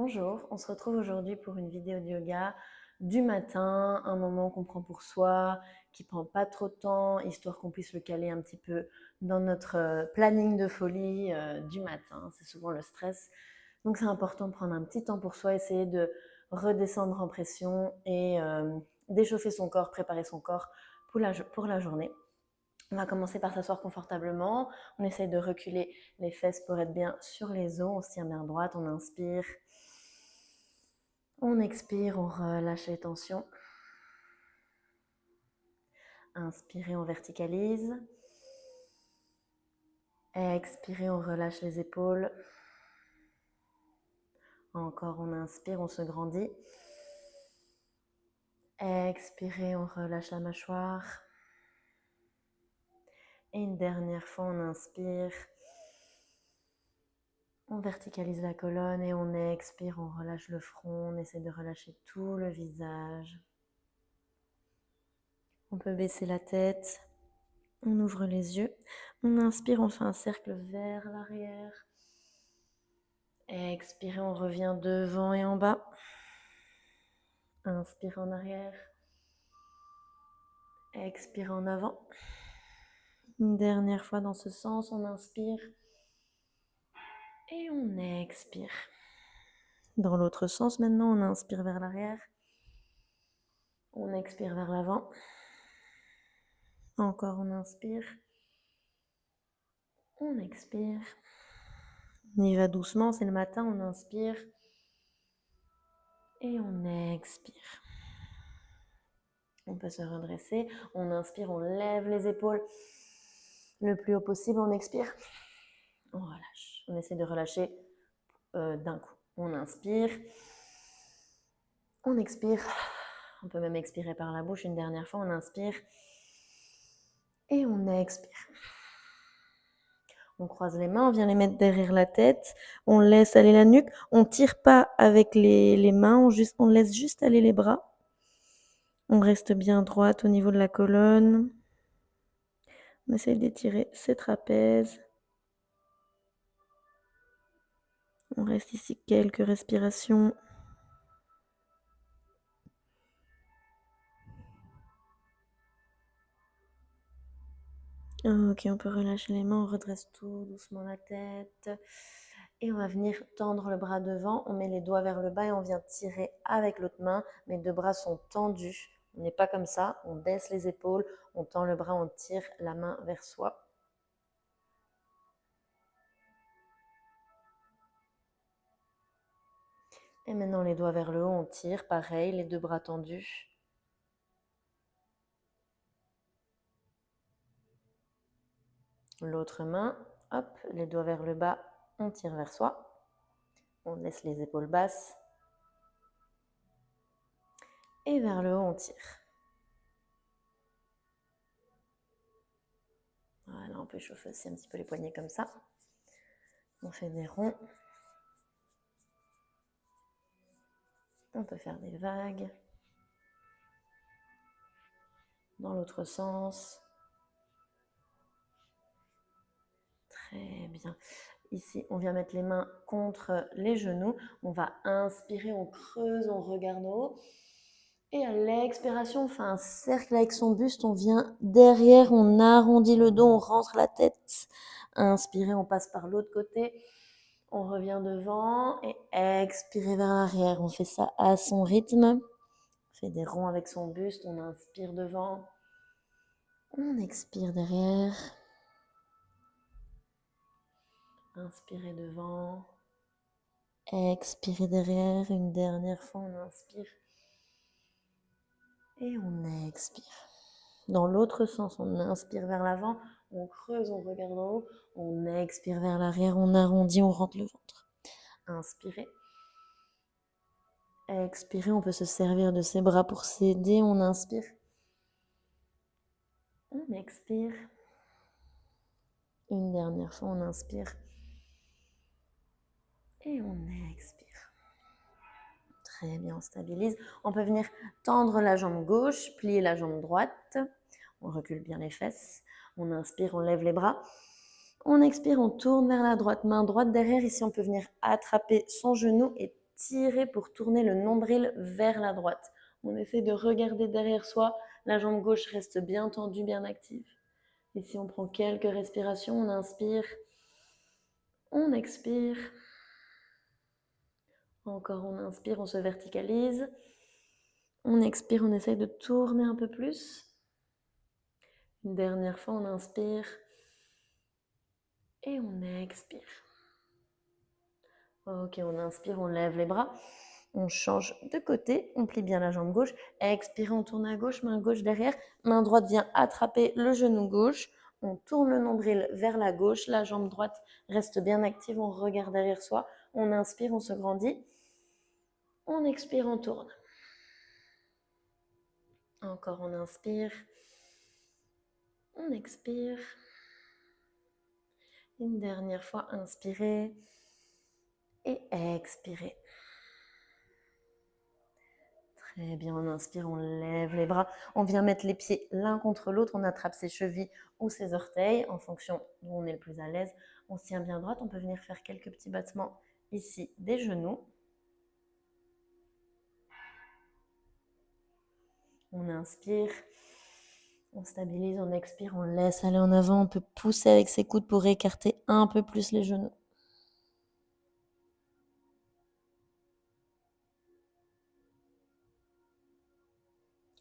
Bonjour, on se retrouve aujourd'hui pour une vidéo de yoga du matin, un moment qu'on prend pour soi, qui prend pas trop de temps, histoire qu'on puisse le caler un petit peu dans notre planning de folie du matin. C'est souvent le stress. Donc c'est important de prendre un petit temps pour soi, essayer de redescendre en pression et d'échauffer son corps, préparer son corps pour la journée. On va commencer par s'asseoir confortablement. On essaye de reculer les fesses pour être bien sur les os. On se tient bien droite, on inspire. On expire, on relâche les tensions. Inspirez, on verticalise. Expirez, on relâche les épaules. Encore, on inspire, on se grandit. Expirez, on relâche la mâchoire. Et une dernière fois, on inspire. On verticalise la colonne et on expire, on relâche le front. On essaie de relâcher tout le visage. On peut baisser la tête. On ouvre les yeux. On inspire, on fait un cercle vers l'arrière. Expirez, on revient devant et en bas. Inspire en arrière. Expire en avant. Une dernière fois dans ce sens, on inspire. Et on expire. Dans l'autre sens maintenant, on inspire vers l'arrière. On expire vers l'avant. Encore, on inspire. On expire. On y va doucement, c'est le matin, on inspire. Et on expire. On peut se redresser. On inspire, on lève les épaules le plus haut possible. On expire. On relâche. On essaie de relâcher d'un coup. On inspire. On expire. On peut même expirer par la bouche une dernière fois. On inspire. Et on expire. On croise les mains, on vient les mettre derrière la tête. On laisse aller la nuque. On ne tire pas avec les mains. On laisse juste aller les bras. On reste bien droite au niveau de la colonne. On essaie d'étirer ses trapèzes. On reste ici quelques respirations. Ok, on peut relâcher les mains, on redresse tout doucement la tête. Et on va venir tendre le bras devant. On met les doigts vers le bas et on vient tirer avec l'autre main. Mes deux bras sont tendus. On n'est pas comme ça. On baisse les épaules, on tend le bras, on tire la main vers soi. Et maintenant les doigts vers le haut, on tire. Pareil, les deux bras tendus. L'autre main, hop, les doigts vers le bas, on tire vers soi. On laisse les épaules basses. Et vers le haut, on tire. Voilà, on peut chauffer aussi un petit peu les poignets comme ça. On fait des ronds. On peut faire des vagues. Dans l'autre sens. Très bien. Ici, on vient mettre les mains contre les genoux. On va inspirer, on creuse, on regarde en haut. Et à l'expiration, on fait un cercle avec son buste. On vient derrière, on arrondit le dos, on rentre la tête. Inspirez, on passe par l'autre côté. On revient devant et expirez vers l'arrière. On fait ça à son rythme. On fait des ronds avec son buste. On inspire devant. On expire derrière. Inspirez devant. Expirez derrière. Une dernière fois, on inspire. Et on expire. Dans l'autre sens, on inspire vers l'avant. On creuse, on regarde en haut. On expire vers l'arrière. On arrondit, on rentre le ventre. Inspirez. Expirez, on peut se servir de ses bras pour s'aider. On inspire. On expire. Une dernière fois, on inspire. Et on expire. Très bien, on stabilise. On peut venir tendre la jambe gauche, plier la jambe droite. On recule bien les fesses. On inspire, on lève les bras. On expire, on tourne vers la droite. Main droite derrière. Ici, on peut venir attraper son genou et tirer pour tourner le nombril vers la droite. On essaie de regarder derrière soi. La jambe gauche reste bien tendue, bien active. Ici, on prend quelques respirations. On inspire. On expire. Encore, on inspire, on se verticalise. On expire, on essaye de tourner un peu plus. Une dernière fois, on inspire. Et on expire. Ok, on inspire, on lève les bras. On change de côté, on plie bien la jambe gauche. Expire, on tourne à gauche, main gauche derrière. Main droite vient attraper le genou gauche. On tourne le nombril vers la gauche. La jambe droite reste bien active. On regarde derrière soi. On inspire, on se grandit. On expire, on tourne. Encore, on inspire. On expire. Une dernière fois, inspirez et expirez. Très bien, on inspire, on lève les bras. On vient mettre les pieds l'un contre l'autre. On attrape ses chevilles ou ses orteils en fonction d'où on est le plus à l'aise. On se tient bien droite. On peut venir faire quelques petits battements ici des genoux. On inspire. On stabilise, on expire, on laisse aller en avant. On peut pousser avec ses coudes pour écarter un peu plus les genoux.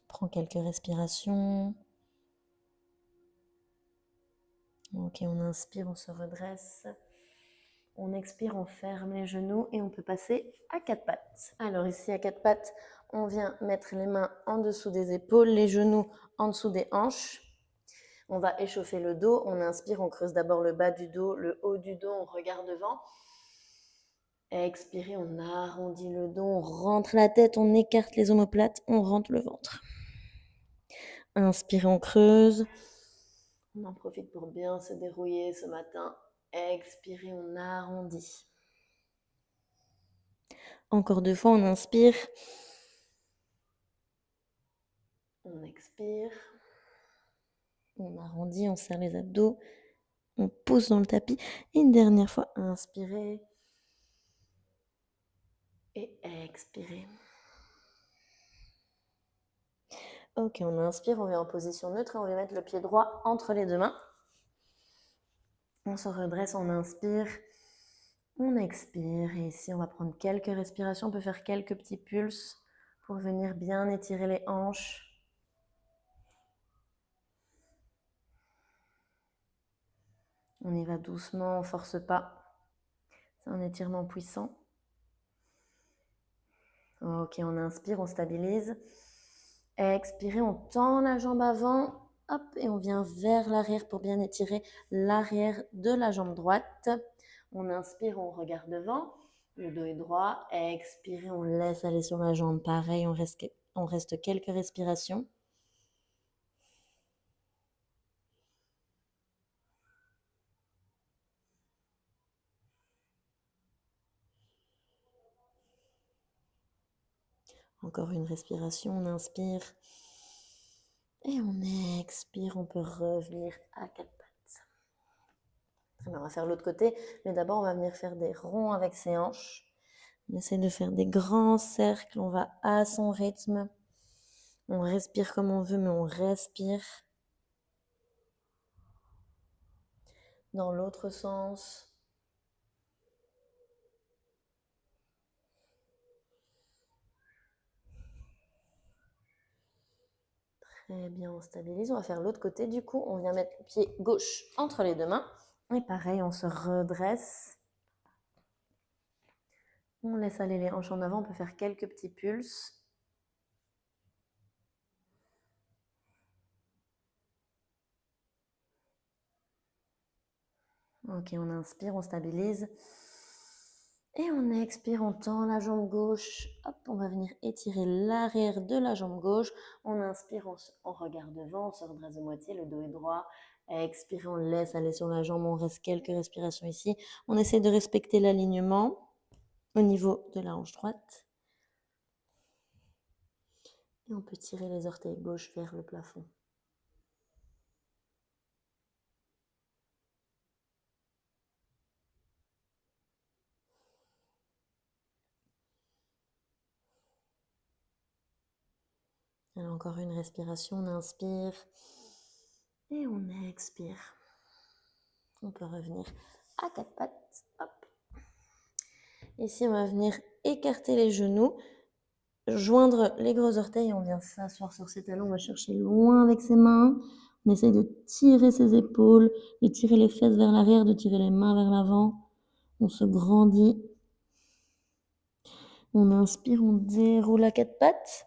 Prends quelques respirations. Ok, on inspire, on se redresse. On expire, on ferme les genoux et on peut passer à quatre pattes. Alors ici, à quatre pattes, on vient mettre les mains en dessous des épaules, les genoux en dessous des hanches. On va échauffer le dos. On inspire, on creuse d'abord le bas du dos, le haut du dos, on regarde devant. Expirez, on arrondit le dos, on rentre la tête, on écarte les omoplates, on rentre le ventre. Inspirez, on creuse. On en profite pour bien se dérouiller ce matin. Expirez, on arrondit. Encore deux fois, on inspire. On expire. On arrondit, on serre les abdos. On pousse dans le tapis. Et une dernière fois, inspirez. Et expirez. Ok, on inspire, on vient en position neutre et on va mettre le pied droit entre les deux mains. On se redresse, on inspire. On expire et ici on va prendre quelques respirations, on peut faire quelques petits pulses pour venir bien étirer les hanches. On y va doucement, on ne force pas. C'est un étirement puissant. Ok, on inspire, on stabilise. Expirez, on tend la jambe avant. Hop, et on vient vers l'arrière pour bien étirer l'arrière de la jambe droite. On inspire, on regarde devant. Le dos est droit. Expirez, on laisse aller sur la jambe. Pareil, on reste quelques respirations. Encore une respiration, on inspire. Et on expire, on peut revenir à quatre pattes. On va faire l'autre côté, mais d'abord on va venir faire des ronds avec ses hanches. On essaie de faire des grands cercles, on va à son rythme. On respire comme on veut, mais on respire. Dans l'autre sens. Très bien, on stabilise. On va faire l'autre côté. Du coup, on vient mettre le pied gauche entre les deux mains. Et pareil, on se redresse. On laisse aller les hanches en avant. On peut faire quelques petits pulses. Ok, on inspire, on stabilise. Et on expire, on tend la jambe gauche. Hop, on va venir étirer l'arrière de la jambe gauche. On inspire, on regarde devant, on se redresse de moitié, le dos est droit. Expire, on laisse aller sur la jambe, on reste quelques respirations ici. On essaie de respecter l'alignement au niveau de la hanche droite. Et on peut tirer les orteils gauche vers le plafond. Alors encore une respiration, on inspire et on expire. On peut revenir à quatre pattes. Hop. Ici, on va venir écarter les genoux, joindre les gros orteils, on vient s'asseoir sur ses talons, on va chercher loin avec ses mains. On essaye de tirer ses épaules, de tirer les fesses vers l'arrière, de tirer les mains vers l'avant. On se grandit. On inspire, on déroule à quatre pattes.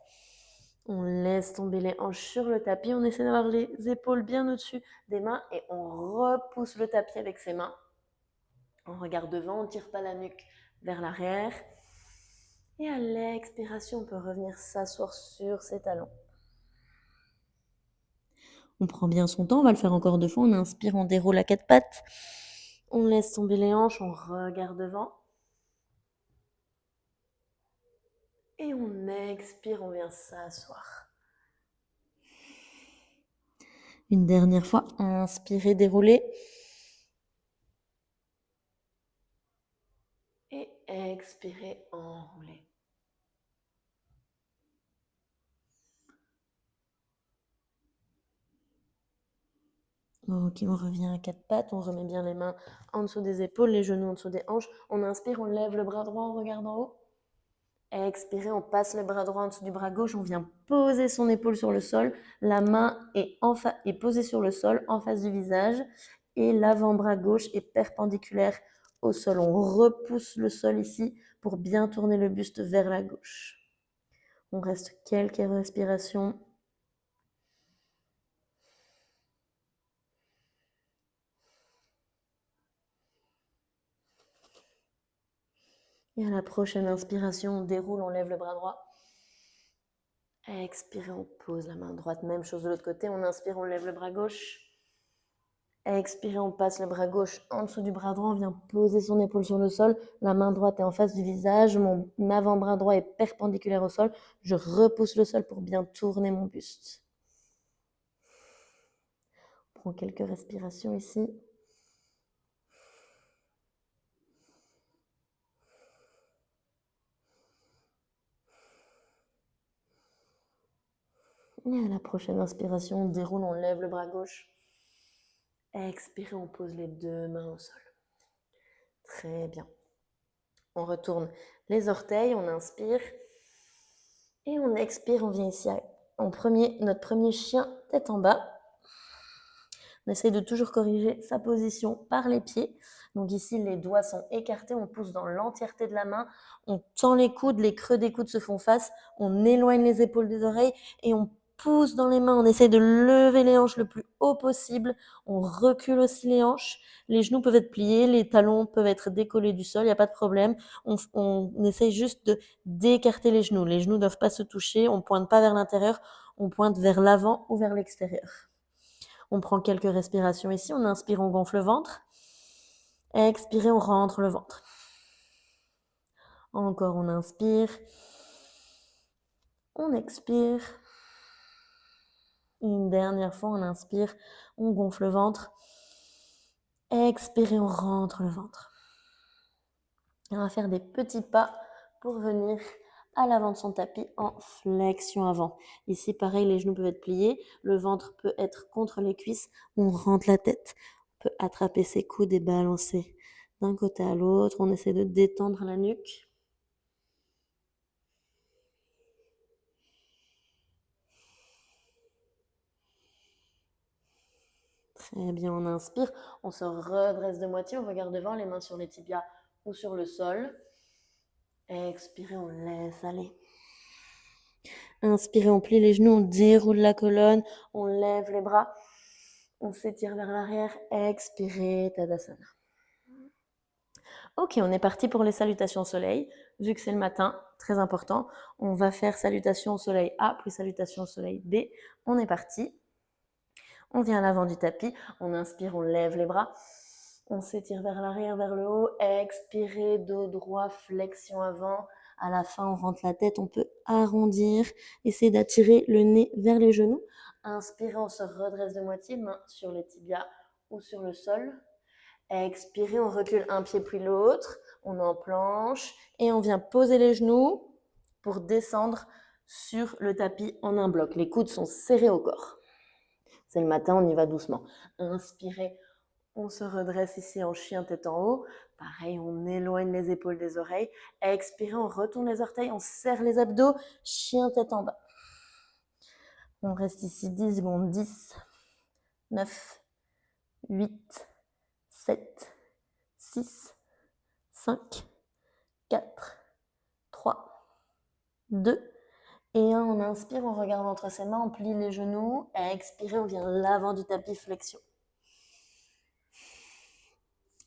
On laisse tomber les hanches sur le tapis. On essaie d'avoir les épaules bien au-dessus des mains et on repousse le tapis avec ses mains. On regarde devant, on ne tire pas la nuque vers l'arrière. Et à l'expiration, on peut revenir s'asseoir sur ses talons. On prend bien son temps, on va le faire encore 2 fois. On inspire, on déroule à quatre pattes. On laisse tomber les hanches, on regarde devant. Et on expire, on vient s'asseoir. Une dernière fois, inspirez, déroulez. Et expirez, enroulez. Ok, on revient à quatre pattes, on remet bien les mains en dessous des épaules, les genoux en dessous des hanches. On inspire, on lève le bras droit, on regarde en haut. Expirez, on passe le bras droit en dessous du bras gauche, on vient poser son épaule sur le sol. La main est posée sur le sol, en face du visage. Et l'avant-bras gauche est perpendiculaire au sol. On repousse le sol ici pour bien tourner le buste vers la gauche. On reste quelques respirations. Et à la prochaine inspiration, on déroule, on lève le bras droit. Expirez, on pose la main droite. Même chose de l'autre côté. On inspire, on lève le bras gauche. Expirez, on passe le bras gauche en dessous du bras droit. On vient poser son épaule sur le sol. La main droite est en face du visage. Mon avant-bras droit est perpendiculaire au sol. Je repousse le sol pour bien tourner mon buste. On prend quelques respirations ici. Et à la prochaine inspiration, on déroule, on lève le bras gauche. Expirez, on pose les 2 mains au sol. Très bien. On retourne les orteils, on inspire. Et on expire, on vient ici notre premier chien tête en bas. On essaye de toujours corriger sa position par les pieds. Donc ici, les doigts sont écartés, on pousse dans l'entièreté de la main. On tend les coudes, les creux des coudes se font face. On éloigne les épaules des oreilles et on pousse dans les mains. On essaye de lever les hanches le plus haut possible. On recule aussi les hanches. Les genoux peuvent être pliés, les talons peuvent être décollés du sol, il n'y a pas de problème. On essaye juste d'écarter les genoux. Les genoux ne doivent pas se toucher, on ne pointe pas vers l'intérieur, on pointe vers l'avant ou vers l'extérieur. On prend quelques respirations ici. On inspire, on gonfle le ventre. Expirez, on rentre le ventre. Encore, on inspire. On expire. Une dernière fois, on inspire, on gonfle le ventre. Expirez, on rentre le ventre. Et on va faire des petits pas pour venir à l'avant de son tapis en flexion avant. Ici, pareil, les genoux peuvent être pliés, le ventre peut être contre les cuisses, on rentre la tête. On peut attraper ses coudes et balancer d'un côté à l'autre. On essaie de détendre la nuque. Très bien, on inspire, on se redresse de moitié, on regarde devant, les mains sur les tibias ou sur le sol. Expirez, on laisse aller. Inspirez, on plie les genoux, on déroule la colonne, on lève les bras, on s'étire vers l'arrière. Expirez, Tadasana. Ok, on est parti pour les salutations au soleil. Vu que c'est le matin, très important, on va faire salutation au soleil A, puis salutation au soleil B. On est parti. On vient à l'avant du tapis, on inspire, on lève les bras. On s'étire vers l'arrière, vers le haut. Expirez, dos droit, flexion avant. À la fin, on rentre la tête, on peut arrondir. Essayez d'attirer le nez vers les genoux. Inspirez, on se redresse de moitié, main sur les tibias ou sur le sol. Expirez, on recule un pied puis l'autre. On en planche et on vient poser les genoux pour descendre sur le tapis en un bloc. Les coudes sont serrés au corps. C'est le matin, on y va doucement. Inspirez, on se redresse ici en chien tête en haut. Pareil, on éloigne les épaules des oreilles. Expirez, on retourne les orteils, on serre les abdos. Chien tête en bas. On reste ici 10 secondes. 10, 9, 8, 7, 6, 5, 4, 3, 2 et 1. On inspire, on regarde entre ses mains, on plie les genoux. Expirez, on vient l'avant du tapis, flexion.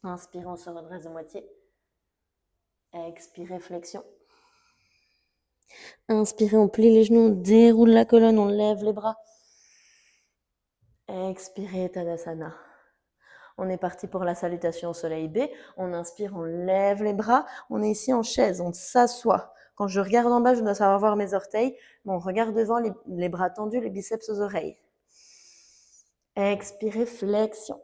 Inspirez, on se redresse de moitié. Expirez, flexion. Inspirez, on plie les genoux, on déroule la colonne, on lève les bras. Expirez, Tadasana. On est parti pour la salutation au soleil B. On inspire, on lève les bras. On est ici en chaise, on s'assoit. Quand je regarde en bas, je dois savoir voir mes orteils. Mon regard devant, les bras tendus, les biceps aux oreilles. Expirez, flexion.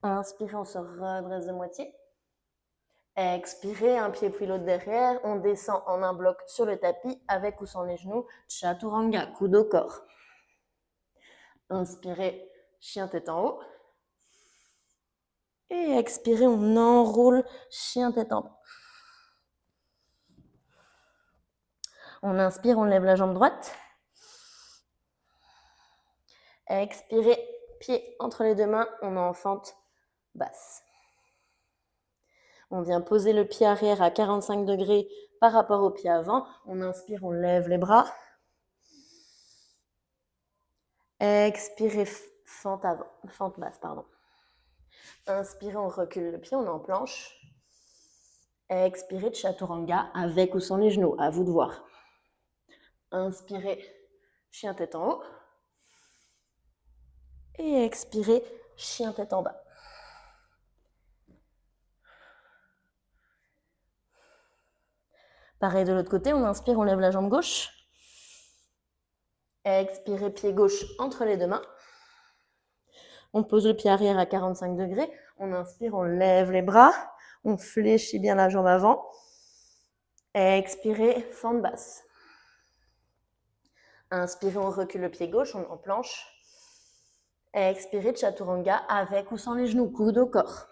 Inspirez, on se redresse de moitié. Expirez, un pied puis l'autre derrière. On descend en un bloc sur le tapis avec ou sans les genoux. Chaturanga, coude au corps. Inspirez, chien tête en haut. Et expirez, on enroule, chien tête en bas. On inspire, on lève la jambe droite. Expirez, pied entre les deux mains, on est en fente basse. On vient poser le pied arrière à 45 degrés par rapport au pied avant. On inspire, on lève les bras. Expirez, fente basse, pardon. Inspirez, on recule le pied, on est en planche. Expirez, Chaturanga, avec ou sans les genoux, à vous de voir. Inspirez, chien tête en haut. Et expirez, chien tête en bas. Pareil de l'autre côté, on inspire, on lève la jambe gauche. Expirez, pied gauche entre les deux mains. On pose le pied arrière à 45 degrés. On inspire, on lève les bras. On fléchit bien la jambe avant. Expirez, fente basse. Inspirez, on recule le pied gauche, on est en planche. Expirez, Chaturanga, avec ou sans les genoux, coude au corps.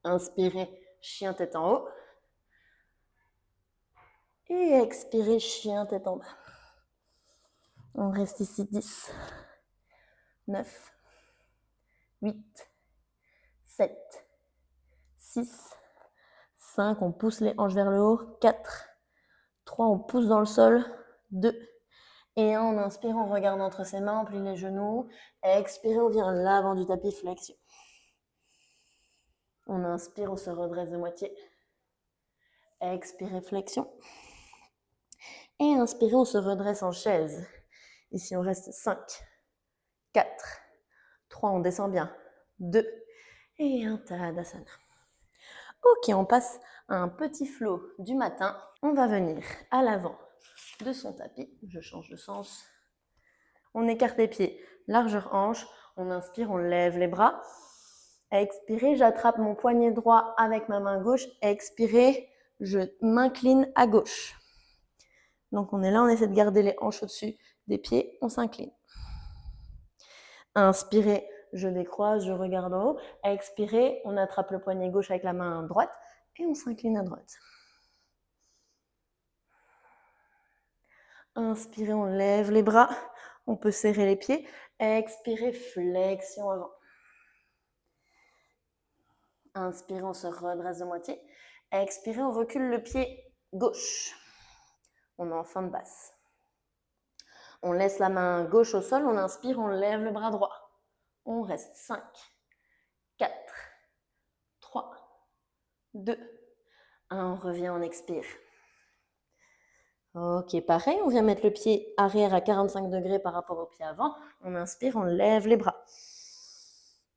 Inspirez, chien tête en haut. Et expirez, chien tête en bas. On reste ici 10, 9, 8, 7, 6, 5, on pousse les hanches vers le haut, 4, 3, on pousse dans le sol, 2, et 1, on inspire, on regarde entre ses mains, on plie les genoux, expirez, on vient l'avant du tapis, flexion. On inspire, on se redresse de moitié, expirez, flexion, et inspirez, on se redresse en chaise. Ici, on reste 5, 4, 3, on descend bien, 2, et 1, Tadasana. Ok, on passe à un petit flow du matin. On va venir à l'avant de son tapis. Je change de sens. On écarte les pieds, largeur hanche. On inspire, on lève les bras. Expirez, j'attrape mon poignet droit avec ma main gauche. Expirez, je m'incline à gauche. Donc on est là, on essaie de garder les hanches au-dessus des pieds. On s'incline. Inspirez, je décroise, je regarde en haut. Expirez, on attrape le poignet gauche avec la main droite et on s'incline à droite. Inspirez, on lève les bras. On peut serrer les pieds. Expirez, flexion avant. Inspirez, on se redresse de moitié. Expirez, on recule le pied gauche. On est en fente basse. On laisse la main gauche au sol. On inspire, on lève le bras droit. On reste 5, 4, 3, 2, 1. On revient, on expire. Ok, pareil, on vient mettre le pied arrière à 45 degrés par rapport au pied avant. On inspire, on lève les bras.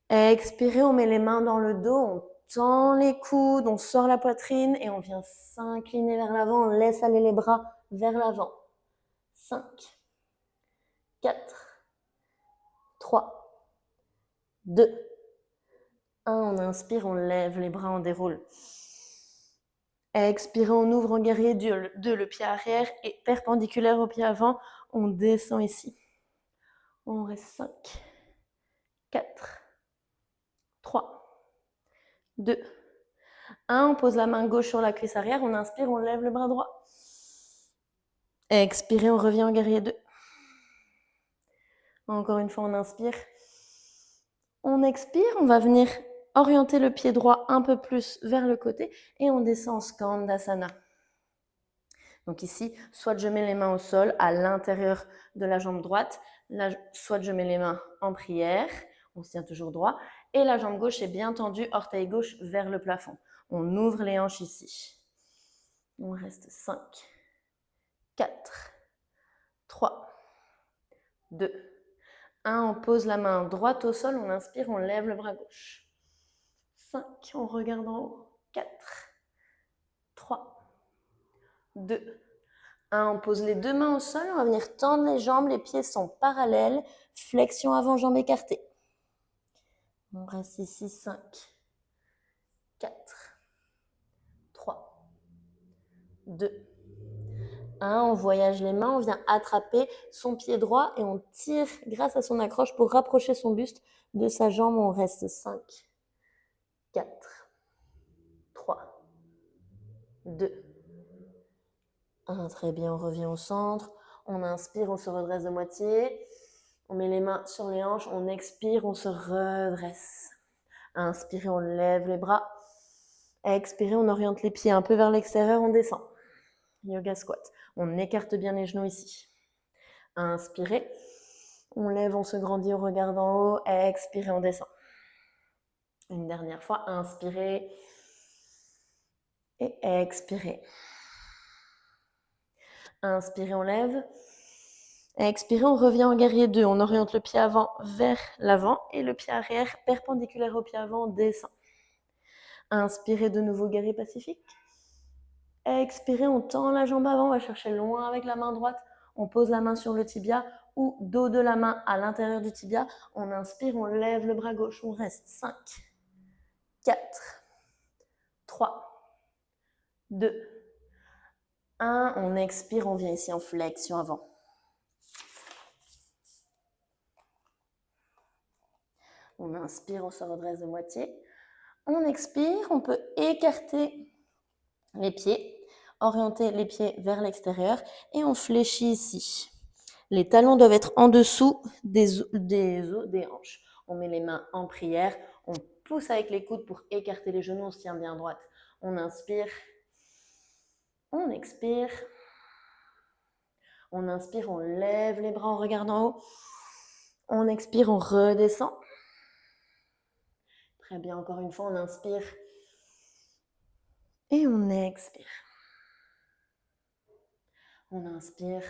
Expirez, on met les mains dans le dos, on tend les coudes, on sort la poitrine et on vient s'incliner vers l'avant. On laisse aller les bras vers l'avant. 5, 4, 3, 2, 1. On inspire, on lève les bras, on déroule. Expirez, on ouvre en guerrier 2, le pied arrière est perpendiculaire au pied avant. On descend ici. On reste 5, 4, 3, 2, 1. On pose la main gauche sur la cuisse arrière. On inspire, on lève le bras droit. Expirez, on revient en guerrier 2. Encore une fois, on inspire. On expire, on va venir orienter le pied droit un peu plus vers le côté et on descend en Skandasana. Donc ici, soit je mets les mains au sol à l'intérieur de la jambe droite, là, soit je mets les mains en prière, on se tient toujours droit, et la jambe gauche est bien tendue, orteil gauche vers le plafond. On ouvre les hanches ici. On reste 5, 4, 3, 2, 1. On pose la main droite au sol, on inspire, on lève le bras gauche. 5, on regarde en haut. 4, 3, 2, 1. On pose les deux mains au sol, on va venir tendre les jambes, les pieds sont parallèles, flexion avant, jambes écartées. On reste ici 5, 4, 3, 2, 1. On voyage les mains, on vient attraper son pied droit et on tire grâce à son accroche pour rapprocher son buste de sa jambe. On reste 5, 4, 3, 2, 1. Très bien, on revient au centre. On inspire, on se redresse de moitié. On met les mains sur les hanches, on expire, on se redresse. Inspirez, on lève les bras. Expirez, on oriente les pieds un peu vers l'extérieur, on descend. Yoga squat. On écarte bien les genoux ici. Inspirez. On lève, on se grandit, on regarde en haut. Expirez, on descend. Une dernière fois. Inspirez. Et expirez. Inspirez, on lève. Expirez, on revient en guerrier 2. On oriente le pied avant vers l'avant et le pied arrière perpendiculaire au pied avant, on descend. Inspirez de nouveau, guerrier pacifique. Expirez, on tend la jambe avant, on va chercher loin avec la main droite. On pose la main sur le tibia ou dos de la main à l'intérieur du tibia. On inspire, on lève le bras gauche. On reste 5, 4, 3, 2, 1. On expire, on vient ici en flexion avant. On inspire, on se redresse de moitié. On expire, on peut écarter les pieds, orienter les pieds vers l'extérieur et on fléchit ici. Les talons doivent être en dessous des hanches. On met les mains en prière, on pousse avec les coudes pour écarter les genoux, on se tient bien droite. On inspire, on expire. On inspire, on lève les bras en regardant en haut. On expire, on redescend. Très bien, encore une fois, on inspire et on expire. On inspire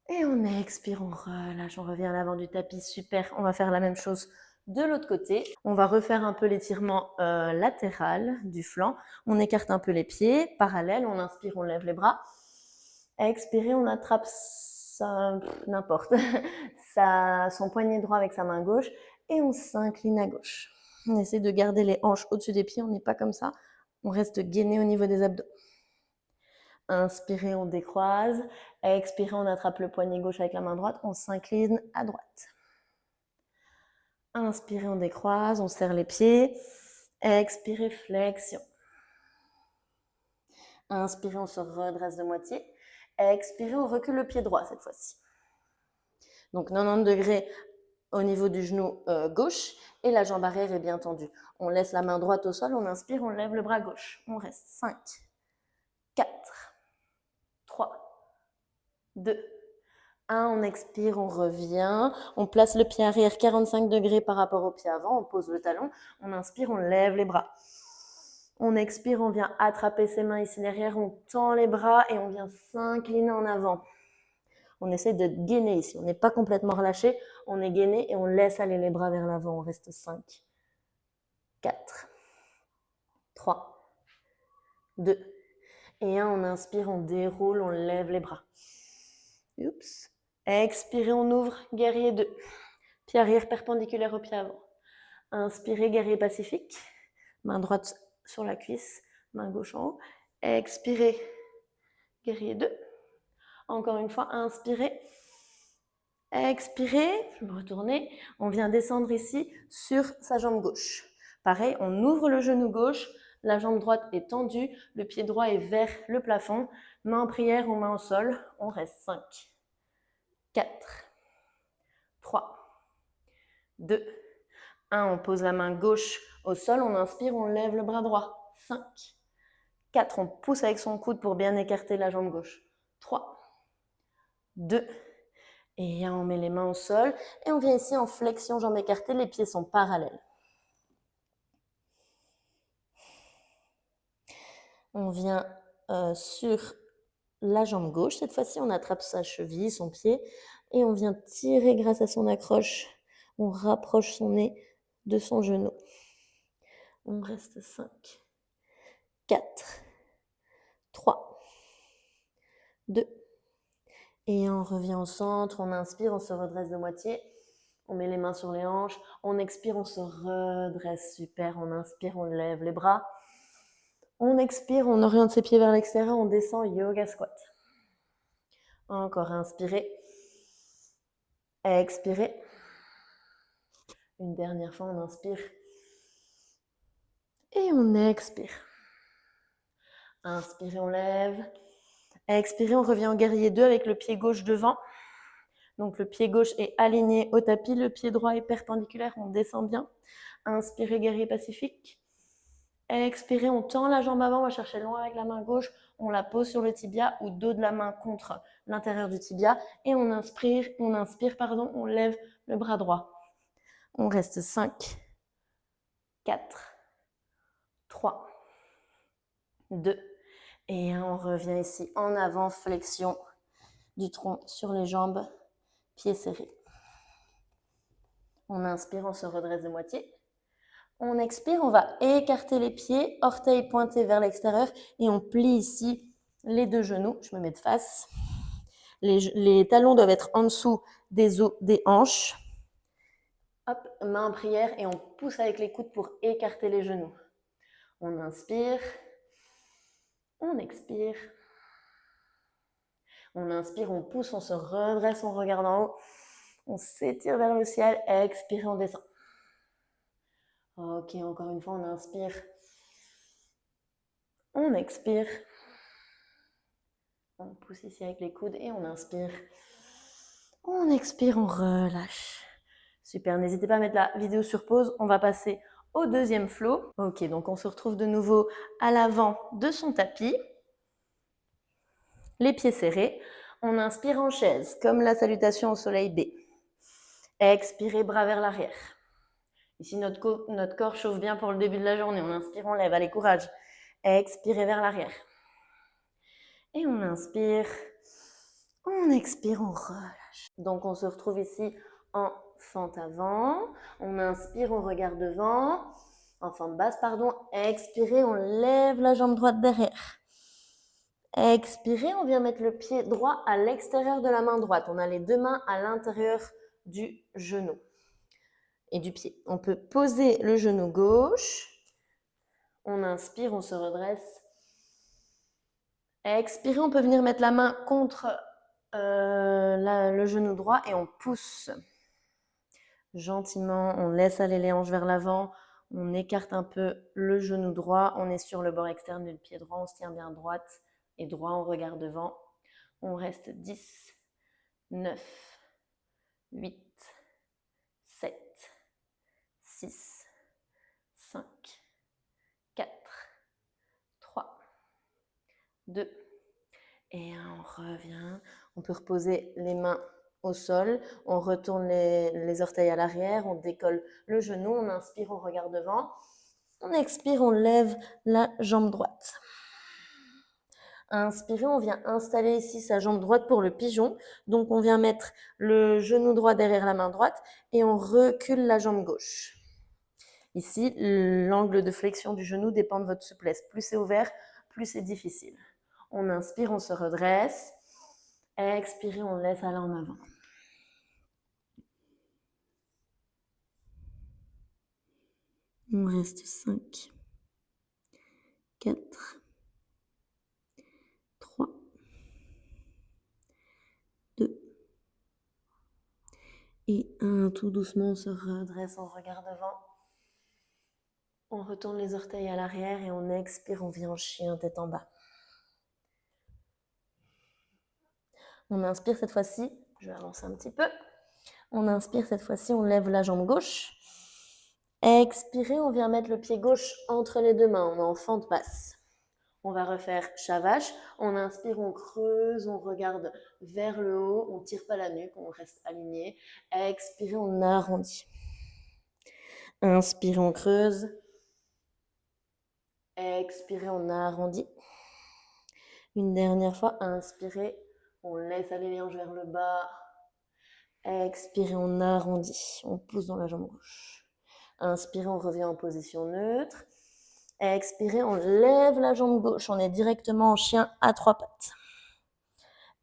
et on expire, on relâche, on revient à l'avant du tapis, super. On va faire la même chose de l'autre côté. On va refaire un peu l'étirement latéral du flanc. On écarte un peu les pieds, parallèle, on inspire, on lève les bras. Expirez, on attrape n'importe, son poignet droit avec sa main gauche et on s'incline à gauche. On essaie de garder les hanches au-dessus des pieds, on n'est pas comme ça. On reste gainé au niveau des abdos. Inspirez, on décroise. Expirez, on attrape le poignet gauche avec la main droite. On s'incline à droite. Inspirez, on décroise. On serre les pieds. Expirez, flexion. Inspirez, on se redresse de moitié. Expirez, on recule le pied droit cette fois-ci. Donc 90 degrés au niveau du genou gauche et la jambe arrière est bien tendue. On laisse la main droite au sol, on inspire, on lève le bras gauche. On reste 5, 4, 3, 2, 1. On expire, on revient. On place le pied arrière 45 degrés par rapport au pied avant. On pose le talon. On inspire, on lève les bras. On expire, on vient attraper ses mains ici derrière. On tend les bras et on vient s'incliner en avant. On essaie de gainer ici. On n'est pas complètement relâché. On est gainé et on laisse aller les bras vers l'avant. On reste 5, 4, 3, 2 et 1. On inspire, on déroule, on lève les bras. Oups. Expirez, on ouvre, guerrier 2. Pied arrière perpendiculaire au pied avant. Inspirez, guerrier pacifique. Main droite sur la cuisse. main gauche en haut. Expirez, guerrier 2. Encore une fois, inspirez. Expirez, je vais me retourner. On vient descendre ici sur sa jambe gauche. Pareil, on ouvre le genou gauche, la jambe droite est tendue, le pied droit est vers le plafond. Main en prière ou main au sol. On reste 5, 4, 3, 2, 1. On pose la main gauche au sol, on inspire, on lève le bras droit. 5, 4, on pousse avec son coude pour bien écarter la jambe gauche. 3, 2, et on met les mains au sol et on vient ici en flexion, jambes écartées, les pieds sont parallèles. On vient sur la jambe gauche, cette fois-ci on attrape sa cheville, son pied, et on vient tirer grâce à son accroche. On rapproche son nez de son genou. On reste 5, 4, 3, 2, et on revient au centre, on inspire, on se redresse de moitié, on met les mains sur les hanches, on expire, on se redresse, super, on inspire, on lève les bras, on expire, on oriente ses pieds vers l'extérieur, on descend, yoga squat. Encore, inspirez, expirez, une dernière fois, on inspire, et on expire. Inspirez, on lève, expirez, on revient en guerrier 2 avec le pied gauche devant. Donc le pied gauche est aligné au tapis, le pied droit est perpendiculaire, on descend bien. Inspirez, guerrier pacifique. Expirez, on tend la jambe avant, on va chercher loin avec la main gauche, on la pose sur le tibia ou dos de la main contre l'intérieur du tibia et on inspire, on lève le bras droit. On reste 5, 4, 3, 2 et 1. On revient ici en avant, flexion du tronc sur les jambes, pieds serrés. On inspire, on se redresse de moitié. On expire, on va écarter les pieds, orteils pointés vers l'extérieur et on plie ici les deux genoux. Je me mets de face. Les talons doivent être en dessous des os des hanches. Hop, main en prière et on pousse avec les coudes pour écarter les genoux. On inspire, on expire. On inspire, on pousse, on se redresse, on regarde en haut. On s'étire vers le ciel, expire, on descend. Ok, encore une fois, on inspire. On expire. On pousse ici avec les coudes et on inspire. On expire, on relâche. Super, n'hésitez pas à mettre la vidéo sur pause. On va passer au deuxième flow. Ok, donc on se retrouve de nouveau à l'avant de son tapis. Les pieds serrés. On inspire en chaise, comme la salutation au soleil B. Expirez, bras vers l'arrière. Ici, notre corps chauffe bien pour le début de la journée. On inspire, on lève. Allez, courage. Expirez vers l'arrière. Et on inspire. On expire, on relâche. Donc, on se retrouve ici en fente avant. On inspire, on regarde devant. En fente basse, pardon. Expirez, on lève la jambe droite derrière. Expirez, on vient mettre le pied droit à l'extérieur de la main droite. On a les deux mains à l'intérieur du genou et du pied. On peut poser le genou gauche. On inspire, on se redresse. Expirez, on peut venir mettre la main contre le genou droit et on pousse gentiment. On laisse aller les hanches vers l'avant. On écarte un peu le genou droit. On est sur le bord externe du pied droit. On se tient bien droite et droit. On regarde devant. On reste 10, 9, 8, 7, 6, 5, 4, 3, 2 et 1. On revient. On peut reposer les mains au sol. On retourne les orteils à l'arrière. On décolle le genou. On inspire, on regarde devant. On expire, on lève la jambe droite. Inspirez, on vient installer ici sa jambe droite pour le pigeon. Donc, on vient mettre le genou droit derrière la main droite et on recule la jambe gauche. Ici, l'angle de flexion du genou dépend de votre souplesse. Plus c'est ouvert, plus c'est difficile. On inspire, on se redresse. Expirez, on laisse aller en avant. On reste 5, 4, 3, 2 et 1. Tout doucement, on se redresse, on regarde devant. On retourne les orteils à l'arrière et on expire, on vient en chien, tête en bas. On inspire cette fois-ci, je vais avancer un petit peu. On inspire cette fois-ci, on lève la jambe gauche. Expirez, on vient mettre le pied gauche entre les deux mains, on est en fente basse. On va refaire Shavash. On inspire, on creuse, on regarde vers le haut, on ne tire pas la nuque, on reste aligné. Expirez, on arrondit. Inspirez, on creuse. Expirez, on arrondit. Une dernière fois, inspirez, on laisse aller les hanches vers le bas. Expirez, on arrondit. On pousse dans la jambe gauche. Inspirez, on revient en position neutre. Expirez, on lève la jambe gauche. On est directement en chien à 3 pattes.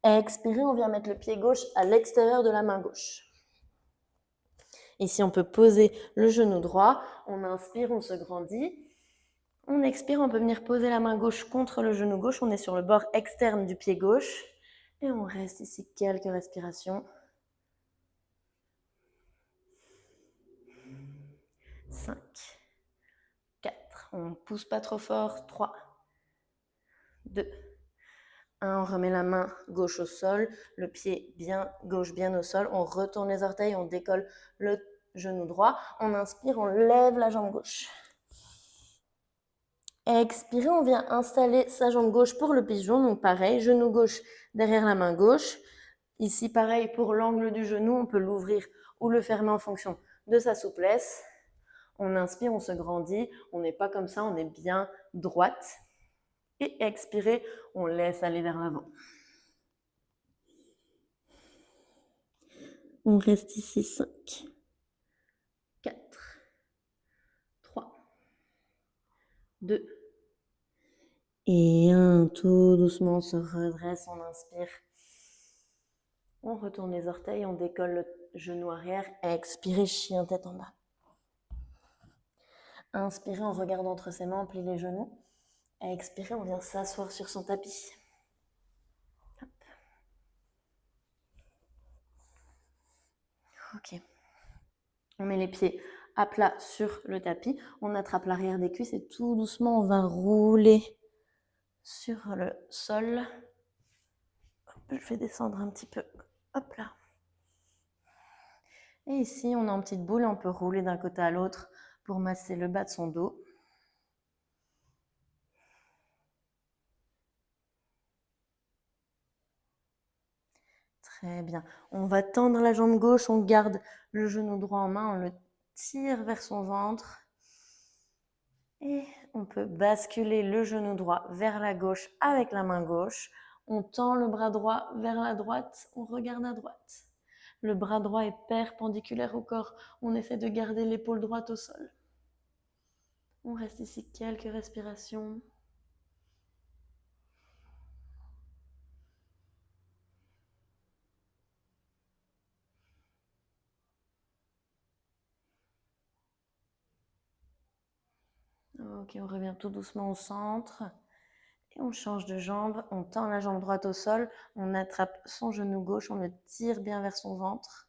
Expirez, on vient mettre le pied gauche à l'extérieur de la main gauche. Ici, on peut poser le genou droit. On inspire, on se grandit. On expire, on peut venir poser la main gauche contre le genou gauche. On est sur le bord externe du pied gauche. Et on reste ici quelques respirations. 5, 4, on ne pousse pas trop fort. 3, 2, 1, on remet la main gauche au sol, le pied gauche bien au sol. On retourne les orteils, on décolle le genou droit. On inspire, on lève la jambe gauche. Expirez, on vient installer sa jambe gauche pour le pigeon. Donc pareil, genou gauche derrière la main gauche. Ici, pareil, pour l'angle du genou, on peut l'ouvrir ou le fermer en fonction de sa souplesse. On inspire, on se grandit. On n'est pas comme ça, on est bien droite. Et expirez, on laisse aller vers l'avant. On reste ici 5, 4, 3, 2 et 1. Tout doucement, on se redresse, on inspire. On retourne les orteils, on décolle le genou arrière. Expirez, chien tête en bas. Inspirez, on regarde entre ses mains, on plie les genoux. Expirez, on vient s'asseoir sur son tapis. Hop. Ok. On met les pieds à plat sur le tapis. On attrape l'arrière des cuisses et tout doucement, on va rouler sur le sol. Hop, je vais descendre un petit peu. Hop là. Et ici, on est en petite boule et on peut rouler d'un côté à l'autre pour masser le bas de son dos. Très bien. On va tendre la jambe gauche, on garde le genou droit en main, on le tire vers son ventre. Et on peut basculer le genou droit vers la gauche avec la main gauche. On tend le bras droit vers la droite, on regarde à droite. Le bras droit est perpendiculaire au corps. On essaie de garder l'épaule droite au sol. On reste ici quelques respirations. Ok, on revient tout doucement au centre. Et on change de jambe. On tend la jambe droite au sol. On attrape son genou gauche. On le tire bien vers son ventre.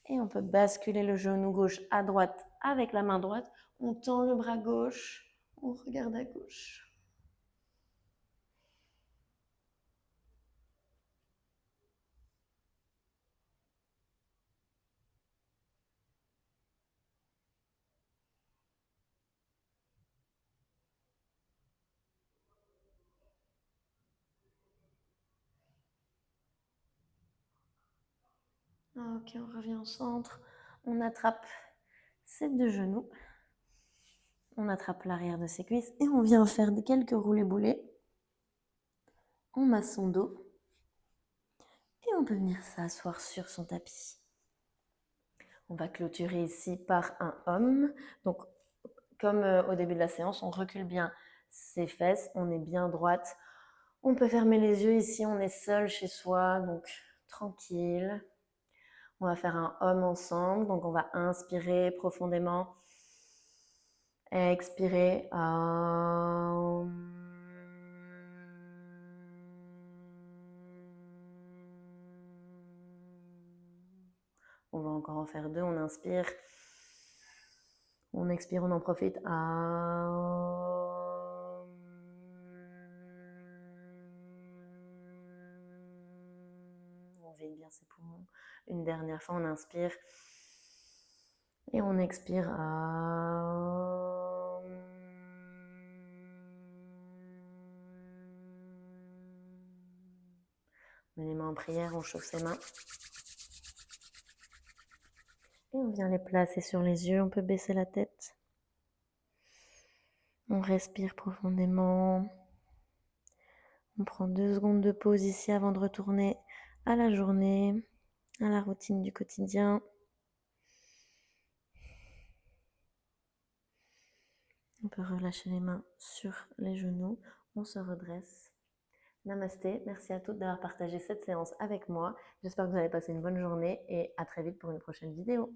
Et on peut basculer le genou gauche à droite avec la main droite. On tend le bras gauche. On regarde à gauche. Ok, on revient au centre. On attrape ses deux genoux. On attrape l'arrière de ses cuisses et on vient faire quelques roulés-boulés. On masse son dos. Et on peut venir s'asseoir sur son tapis. On va clôturer ici par un homme. Donc, comme au début de la séance, on recule bien ses fesses. On est bien droite. On peut fermer les yeux ici. On est seul chez soi. Donc, tranquille. On va faire un homme ensemble. Donc, on va inspirer profondément. Expirez. On va encore en faire 2. On inspire. On expire, on en profite. On vide bien ses poumons. Une dernière fois, on inspire. Et on expire. On met les mains en prière, on chauffe ses mains. Et on vient les placer sur les yeux. On peut baisser la tête. On respire profondément. On prend 2 secondes de pause ici avant de retourner à la journée, à la routine du quotidien. On peut relâcher les mains sur les genoux. On se redresse. Namasté, merci à toutes d'avoir partagé cette séance avec moi. J'espère que vous allez passer une bonne journée et à très vite pour une prochaine vidéo.